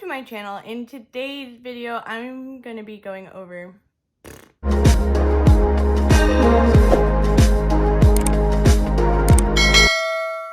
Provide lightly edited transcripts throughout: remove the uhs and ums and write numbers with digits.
to my channel. In today's video, I'm going to be going over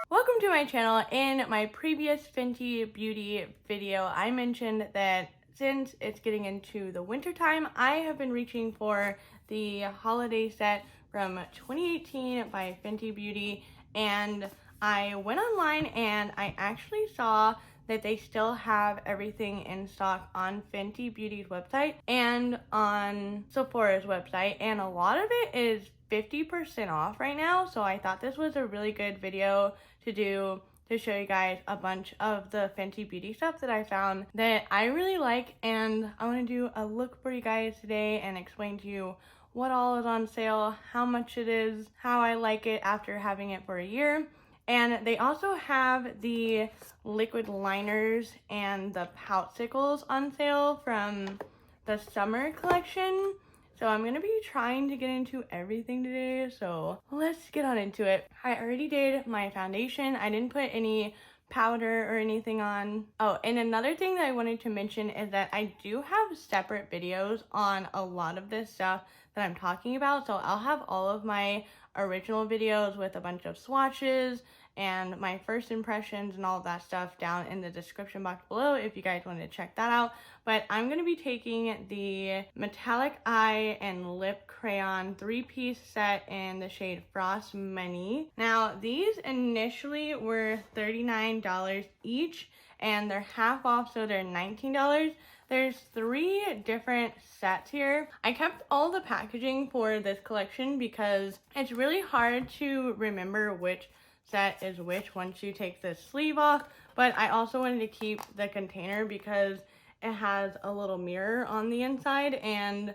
Welcome to my channel. In my previous Fenty beauty video, I mentioned that since it's getting into the winter time, I have been reaching for the holiday set from 2018 by Fenty Beauty, and I went online and I actually saw that they still have everything in stock on Fenty Beauty's website and on Sephora's website, and a lot of it is 50% off right now. So I thought this was a really good video to do to show you guys a bunch of the Fenty Beauty stuff that I found that I really like, and I want to do a look for you guys today and explain to you what all is on sale, how much it is, how I like it after having it for a year. And they also have the liquid liners and the Poutsicles on sale from the summer collection. So I'm going to be trying to get into everything today, so let's get on into it. I already did my foundation. I didn't put any powder or anything on. Oh, and another thing that I wanted to mention is that I do have separate videos on a lot of this stuff that I'm talking about. So I'll have all of my original videos with a bunch of swatches and my first impressions and all of that stuff down in the description box below if you guys want to check that out. But I'm going to be taking the metallic eye and lip crayon 3-piece set in the shade Frost Money. Now these initially were $39 each, and they're half off, so they're $19. There's 3 different sets here. I kept all the packaging for this collection because it's really hard to remember which set is which once you take the sleeve off, but I also wanted to keep the container because it has a little mirror on the inside, and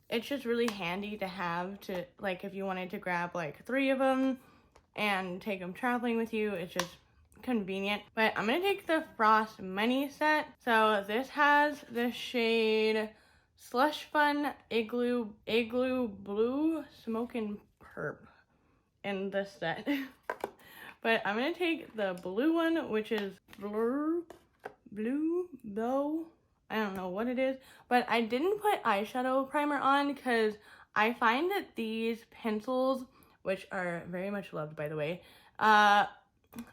it's just really handy to have to, like, if you wanted to grab like 3 of them and take them traveling with you, it's just convenient. But I'm gonna take the Frost Money set. So this has the shade Slush Fun Igloo Blue Smokin' Perp in this set. But I'm gonna take the blue one, which is blue though. I don't know what it is, but I didn't put eyeshadow primer on because I find that these pencils, which are very much loved by the way,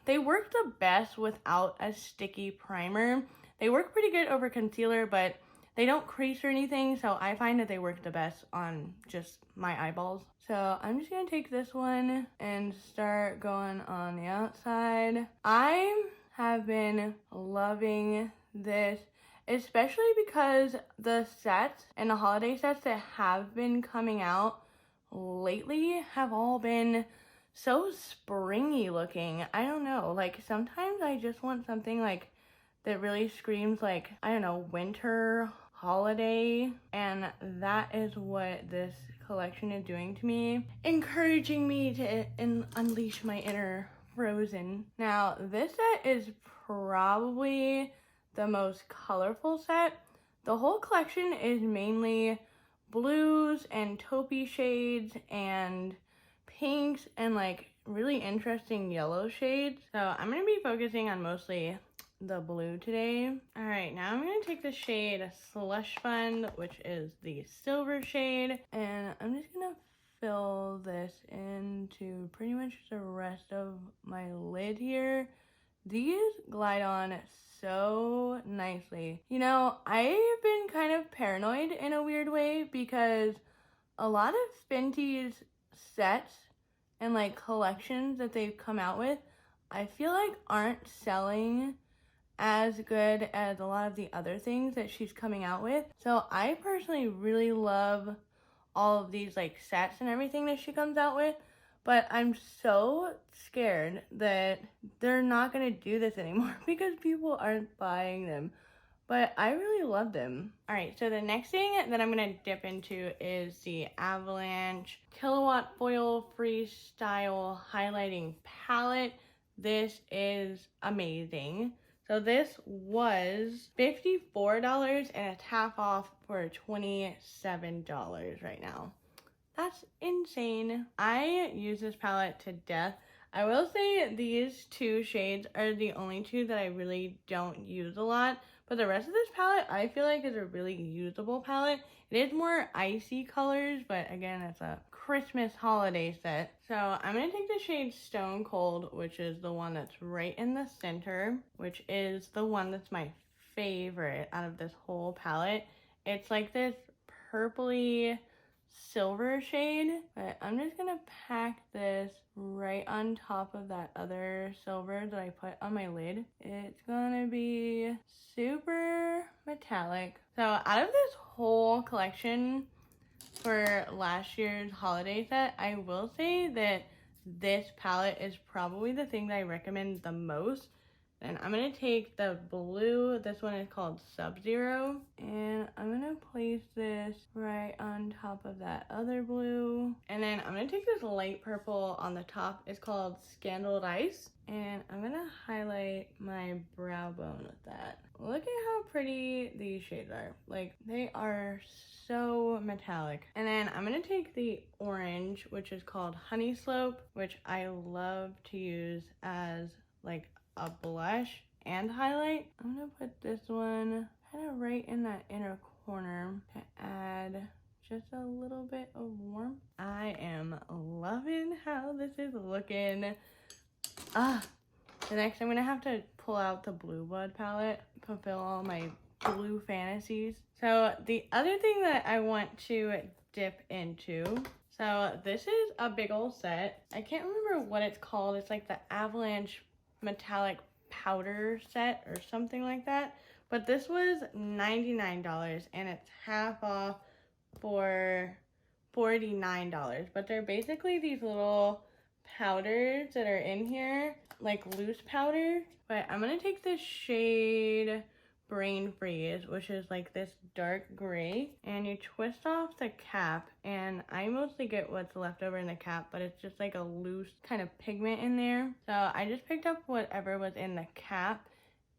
they work the best without a sticky primer. They work pretty good over concealer, but they don't crease or anything, so I find that they work the best on just my eyeballs. So I'm just gonna take this one and start going on the outside. I have been loving this, especially because the sets and the holiday sets that have been coming out lately have all been so springy looking. I don't know, like sometimes I just want something like that really screams like, I don't know, winter, holiday, and that is what this collection is doing to me, encouraging me to unleash my inner Frozen. Now this set is probably the most colorful set. The whole collection is mainly blues and taupey shades and pinks and like really interesting yellow shades. So I'm going to be focusing on mostly the blue today. All right, now I'm going to take the shade Slush Fund, which is the silver shade, and I'm just going to fill this into pretty much the rest of my lid here. These glide on so nicely. You know, I've been kind of paranoid in a weird way because a lot of Fenty's sets and like collections that they've come out with, I feel like aren't selling as good as a lot of the other things that she's coming out with. So I personally really love all of these like sets and everything that she comes out with, but I'm so scared that they're not gonna do this anymore because people aren't buying them. But I really love them. All right, so the next thing that I'm gonna dip into is the Avalanche Killawatt Foil Freestyle Highlighting Palette. This is amazing. So this was $54 and it's half off for $27 right now. That's insane. I use this palette to death. I will say these 2 shades are the only 2 that I really don't use a lot, But the rest of this palette, I feel like is a really usable palette. It is more icy colors, but again, it's a Christmas holiday set. So I'm going to take the shade Stone Cold, which is the one that's right in the center, which is the one that's my favorite out of this whole palette. It's like this purpley silver shade, but I'm just gonna pack this right on top of that other silver that I put on my lid. It's gonna be super metallic. So out of this whole collection for last year's holiday set, I will say that this palette is probably the thing that I recommend the most. And I'm going to take the blue, this one is called Sub-Zero, and I'm going to place this right on top of that other blue. And then I'm going to take this light purple on the top, it's called Scandaled Ice, and I'm going to highlight my brow bone with that. Look at how pretty these shades are. Like, they are so metallic. And then I'm going to take the orange, which is called Honey Slope, which I love to use as like a blush and highlight. I'm gonna put this one kind of right in that inner corner to add just a little bit of warmth. I am loving how this is looking. The next I'm gonna have to pull out the Blue Blood palette, fulfill all my blue fantasies. So the other thing that I want to dip into, so this is a big old set. I can't remember what it's called. It's like the Avalanche Metallic Powder Set or something like that, but this was $99 and it's half off for $49. But they're basically these little powders that are in here, like loose powder. But I'm gonna take this shade Brain Freeze, which is like this dark gray, and you twist off the cap, and I mostly get what's left over in the cap, but it's just like a loose kind of pigment in there. So I just picked up whatever was in the cap,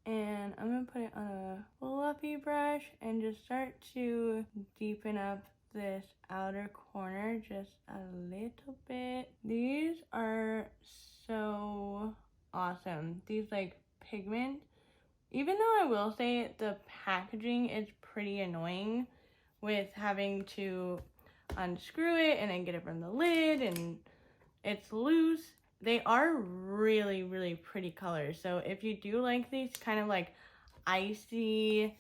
and I'm gonna put it on a fluffy brush and just start to deepen up this outer corner just a little bit. These are so awesome. These like pigment, even though I will say the packaging is pretty annoying with having to unscrew it and then get it from the lid and it's loose, they are really, really pretty colors. So if you do like these kind of like icy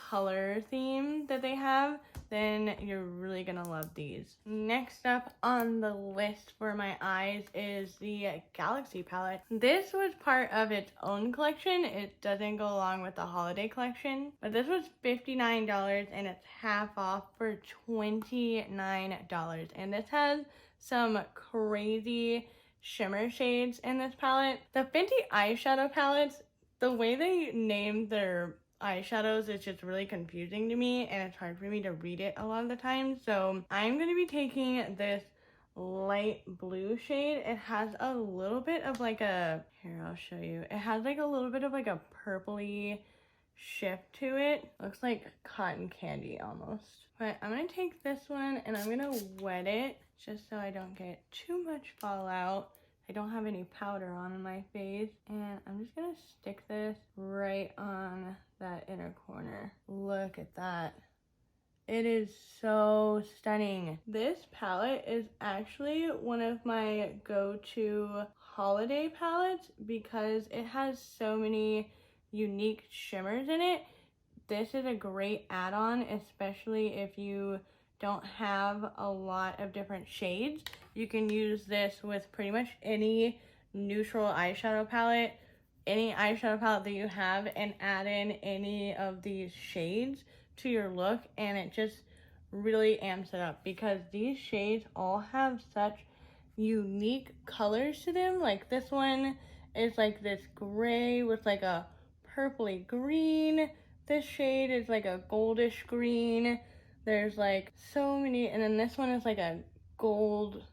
color theme that they have, then you're really gonna love these. Next up on the list for my eyes is the Galaxy palette. This was part of its own collection. It doesn't go along with the holiday collection, but this was $59 and it's half off for $29. And this has some crazy shimmer shades in this palette. The Fenty eyeshadow palettes, the way they name their eyeshadows is just really confusing to me, and it's hard for me to read it a lot of the time. So I'm going to be taking this light blue shade. It has a little bit of like a, here I'll show you, it has like a little bit of like a purpley shift to it. Looks like cotton candy almost. But I'm going to take this one and I'm going to wet it just so I don't get too much fallout. I don't have any powder on my face, and I'm just gonna stick this right on that inner corner. Look at that. It is so stunning. This palette is actually one of my go-to holiday palettes because it has so many unique shimmers in it. This is a great add-on, especially if you don't have a lot of different shades. You can use this with pretty much any neutral eyeshadow palette, any eyeshadow palette that you have, and add in any of these shades to your look, and it just really amps it up because these shades all have such unique colors to them. Like this one is like this gray with like a purpley green. This shade is like a goldish green. There's like so many, and then this one is like a gold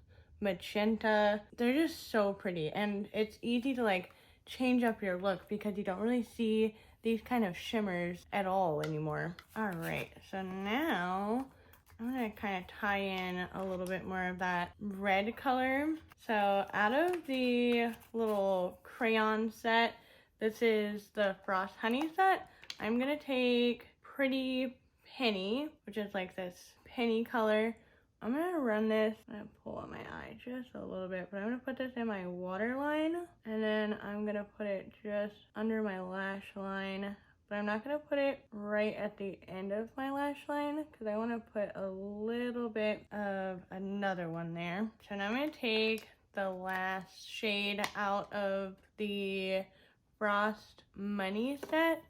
magenta. They're just so pretty, and it's easy to like change up your look because you don't really see these kind of shimmers at all anymore. All right, so now I'm gonna kind of tie in a little bit more of that red color. So out of the little crayon set, this is the Frost Honey set. I'm gonna take Pretty Penny, which is like this penny color. I'm gonna run this, I'm gonna pull on my eye just a little bit, but I'm gonna put this in my waterline, and then I'm gonna put it just under my lash line. But I'm not gonna put it right at the end of my lash line because I wanna put a little bit of another one there. So now I'm gonna take the last shade out of the Frost Money set.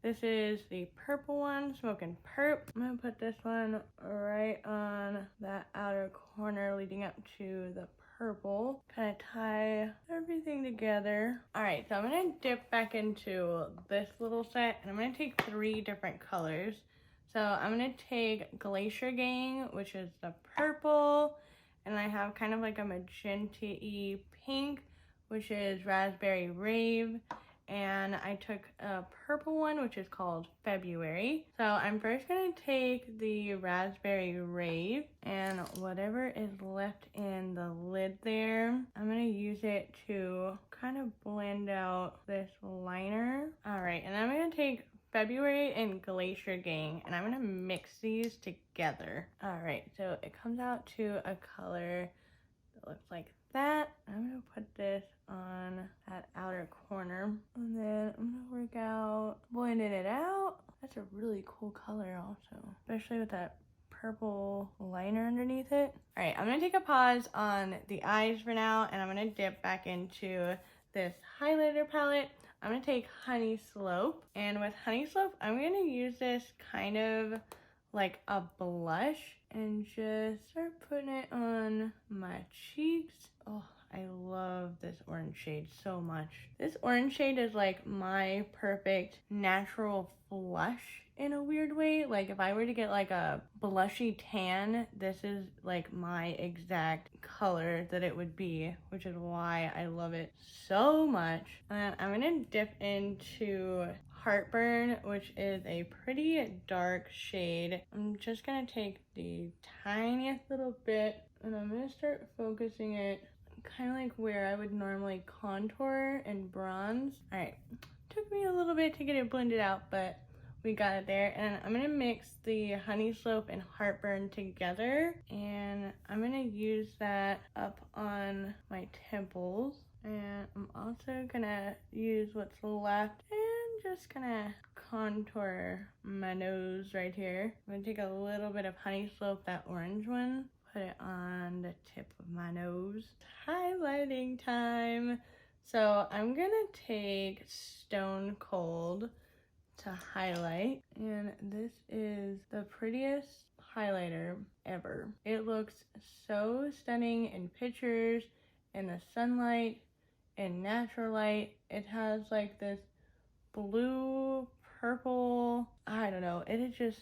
This is the purple one, Smokin' Perp. I'm gonna put this one right on that outer corner leading up to the purple. Kind of tie everything together. All right, so I'm gonna dip back into this little set and I'm gonna take 3 different colors. So I'm gonna take Glacier Gang, which is the purple, and I have kind of like a magenta-y pink, which is Raspberry Rave. And I took a purple one, which is called February. So I'm first gonna take the Raspberry Rave and whatever is left in the lid there, I'm gonna use it to kind of blend out this liner. All right, and I'm gonna take February and Glacier Gang, and I'm gonna mix these together. All right, so it comes out to a color that looks like that. I'm gonna put this on that outer corner, and then I'm gonna work out blending it out. That's a really cool color also, especially with that purple liner underneath it. All right, I'm gonna take a pause on the eyes for now, and I'm gonna dip back into this highlighter palette. I'm gonna take Honey Slope, and with Honey Slope, I'm gonna use this kind of like a blush and just start putting it on my cheeks. Oh, I love this orange shade so much. This orange shade is like my perfect natural flush in a weird way. Like if I were to get like a blushy tan, this is like my exact color that it would be, which is why I love it so much. And I'm gonna dip into Heartburn, which is a pretty dark shade. I'm just gonna take the tiniest little bit and I'm gonna start focusing it kind of like where I would normally contour and bronze. All right, took me a little bit to get it blended out, but we got it there. And I'm gonna mix the Honey Slope and Heartburn together, and I'm gonna use that up on my temples. And I'm also gonna use what's left and just gonna contour my nose right here. I'm gonna take a little bit of Honey Slope, that orange one, put it on the tip of my nose. Highlighting time. So I'm gonna take Stone Cold to highlight, and this is the prettiest highlighter ever. It looks so stunning in pictures, in the sunlight, in natural light. It has like this blue, purple, I don't know, it is just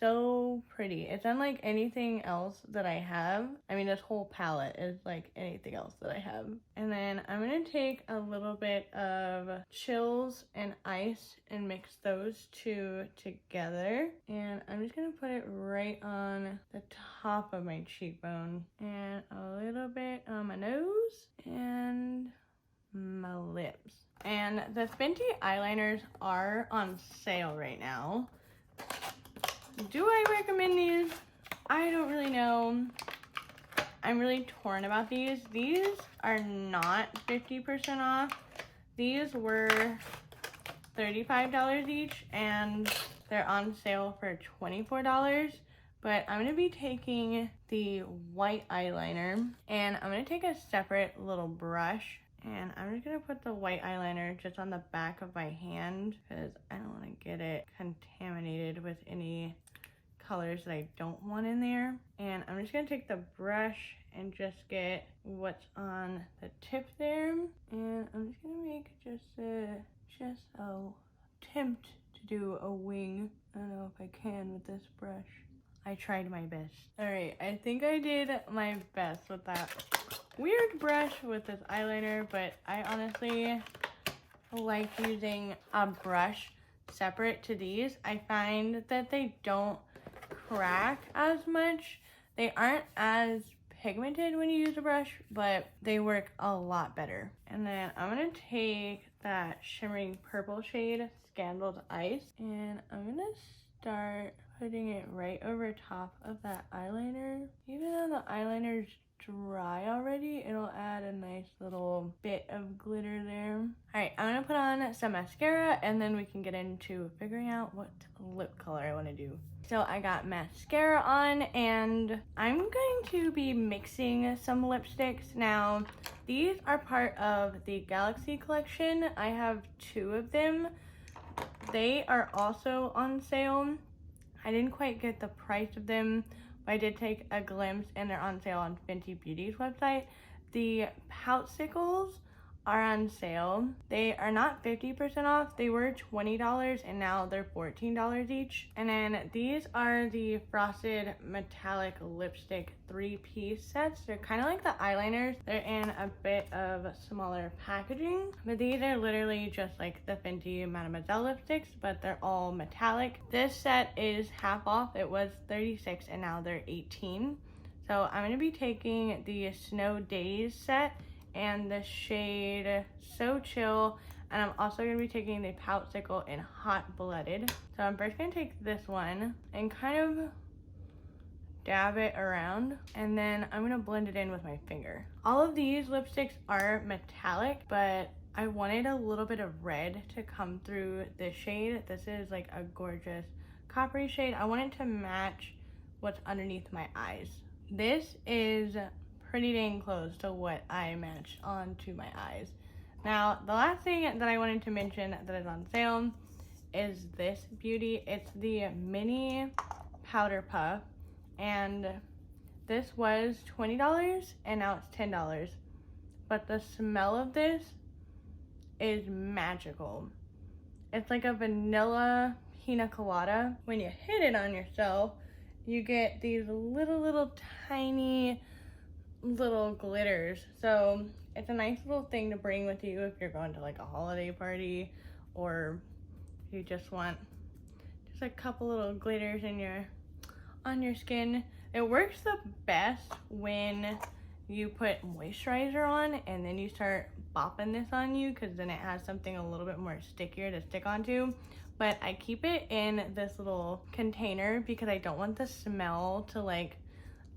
so pretty. It's unlike anything else that I have. I mean, this whole palette is like anything else that I have. And then I'm gonna take a little bit of Chills and Ice and mix those 2 together. And I'm just gonna put it right on the top of my cheekbone and a little bit on my nose and my lips. And the Fenty eyeliners are on sale right now. Do I recommend these? I don't really know. I'm really torn about these. These are not 50% off. These were $35 each, and they're on sale for $24. But I'm gonna be taking the white eyeliner, and I'm gonna take a separate little brush, and I'm just gonna put the white eyeliner just on the back of my hand because I don't want to get it contaminated with any colors that I don't want in there. And I'm just gonna take the brush and just get what's on the tip there, and I'm just gonna make just a attempt to do a wing. I don't know if I can with this brush. I tried my best. All right, I think I did my best with that weird brush with this eyeliner, but I honestly like using a brush separate to these. I find that they don't crack as much. They aren't as pigmented when you use a brush, but they work a lot better. And then I'm gonna take that shimmering purple shade, Scandaled Ice. And I'm gonna start putting it right over top of that eyeliner. Even though the eyeliner's dry already, it'll add a nice little bit of glitter there. All right, I'm gonna put on some mascara and then we can get into figuring out what lip color I wanna do. So I got mascara on and I'm going to be mixing some lipsticks. Now, these are part of the Galaxy collection. I have 2 of them. They are also on sale. I didn't quite get the price of them, but I did take a glimpse and they're on sale on Fenty Beauty's website. The Poutsicles are on sale. They are not 50% off. They were $20 and now they're $14 each. And then these are the frosted metallic lipstick 3-piece sets. They're kind of like the eyeliners. They're in a bit of smaller packaging, but these are literally just like the Fenty Mattemoiselle lipsticks, but they're all metallic. This set is half off. It was $36 and now they're $18. So I'm gonna be taking the Snow Days set and the shade So Chill, and I'm also gonna be taking the Poutsicle in Hot Blooded. So I'm first gonna take this one and kind of dab it around, and then I'm gonna blend it in with my finger. All of these lipsticks are metallic, but I wanted a little bit of red to come through this shade. This is like a gorgeous coppery shade. I wanted to match what's underneath my eyes. This is pretty dang close to what I matched onto my eyes. Now, the last thing that I wanted to mention that is on sale is this beauty. It's the mini powder puff, and this was $20 and now it's $10. But the smell of this is magical. It's like a vanilla pina colada. When you hit it on yourself, you get these little tiny little glitters. So it's a nice little thing to bring with you if you're going to like a holiday party, or you just want just a couple little glitters on your skin. It works the best when you put moisturizer on and then you start bopping this on you, because then it has something a little bit more stickier to stick onto. But I keep it in this little container because I don't want the smell to like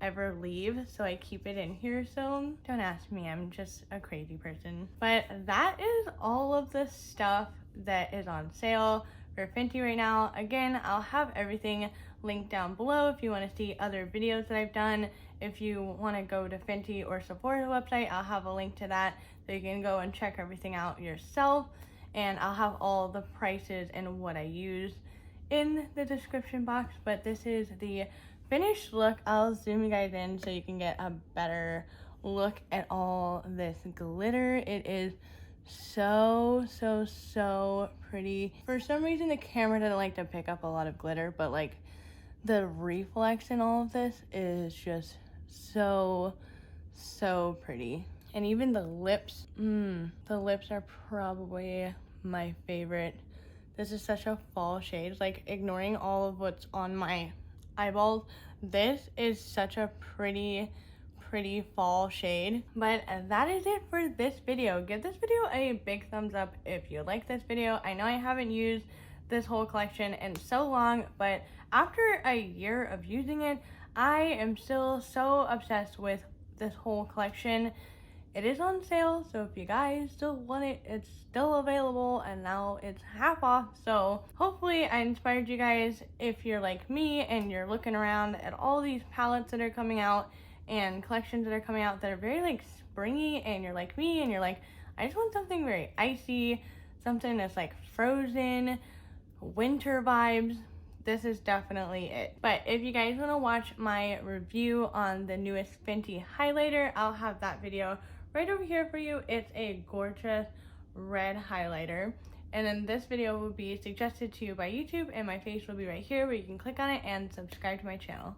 ever leave, so I keep it in here. So don't ask me, I'm just a crazy person. But that is all of the stuff that is on sale for Fenty right now. Again, I'll have everything linked down below if you want to see other videos that I've done. If you want to go to Fenty or Sephora's website, I'll have a link to that so you can go and check everything out yourself, and I'll have all the prices and what I use in the description box. But this is the finished look. I'll zoom you guys in so you can get a better look at all this glitter. It is so pretty. For some reason the camera doesn't like to pick up a lot of glitter, but like the reflex in all of this is just so pretty. And even the lips, the lips are probably my favorite. This is such a fall shade. Like, ignoring all of what's on my eyeballs, this is such a pretty fall shade. But that is it for this video. Give this video a big thumbs up if you like this video. I know I haven't used this whole collection in so long, but after a year of using it, I am still so obsessed with this whole collection. It is on sale, so if you guys still want it, it's still available, and now it's half off. So hopefully I inspired you guys if you're like me and you're looking around at all these palettes that are coming out and collections that are coming out that are very like springy, and you're like me and you're like, I just want something very icy, something that's like frozen, winter vibes. This is definitely it. But if you guys want to watch my review on the newest Fenty highlighter, I'll have that video right over here for you. It's a gorgeous red highlighter, and then this video will be suggested to you by YouTube, and my face will be right here where you can click on it and subscribe to my channel.